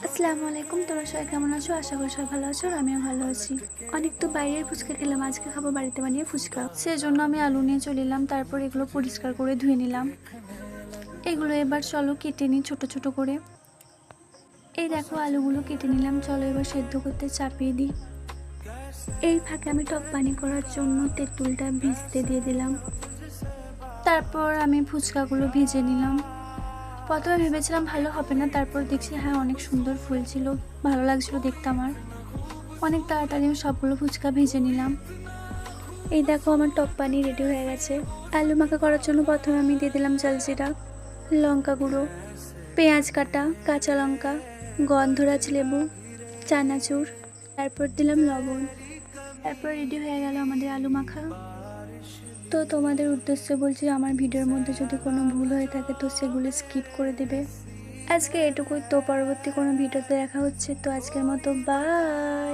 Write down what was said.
আসসালামু আলাইকুম, তোমরা সবাই কেমন আছো? আশা করি সবাই ভালো আছো আর আমিও ভালো আছি। অনেক তো বাইরের ফুচকা খেলাম, আজকে খাবো বাড়িতে বানিয়ে ফুচকা। সেজন্য আমি আলু নিয়ে চলে এলাম, তারপর এগুলো পরিষ্কার করে ধুয়ে নিলাম। এগুলো এবার চলো কেটে নিই ছোট ছোট করে। এই দেখো আলুগুলো কেটে নিলাম, চলো এবার সেদ্ধ করতে চাপিয়ে দিই। এই ফাঁকে আমি টক পানি করার জন্য তেঁতুলটা ভিজতে দিয়ে দিলাম। তারপর আমি ফুচকাগুলো ভেজে নিলাম। প্রথমে ভেবেছিলাম ভালো হবে না, তারপর দেখছি হ্যাঁ অনেক সুন্দর ফুলছিল, ভালো লাগছিল দেখতে আমার। অনেক তাড়াতাড়ি আমি সবগুলো ফুচকা ভেজে নিলাম। এই দেখো আমার টক পানি রেডি হয়ে গেছে। আলু মাখা করার জন্য প্রথমে আমি দিয়ে দিলাম জলজিরা, লঙ্কা গুঁড়ো, পেঁয়াজ কাটা, কাঁচা লঙ্কা, গন্ধরাজ লেবু, চানাচুর, তারপর দিলাম লবণ। তারপর রেডি হয়ে গেল আমাদের আলু মাখা। তো তোমাদের উদ্দেশ্যে বলছি, আমার ভিডিওর মধ্যে যদি কোনো ভুল হয়ে থাকে তো সেগুলো স্কিপ করে দেবে। আজকে এটুকুই, তো পরবর্তী কোনো ভিডিওতে দেখা হচ্ছে। তো আজকের মতো বাই।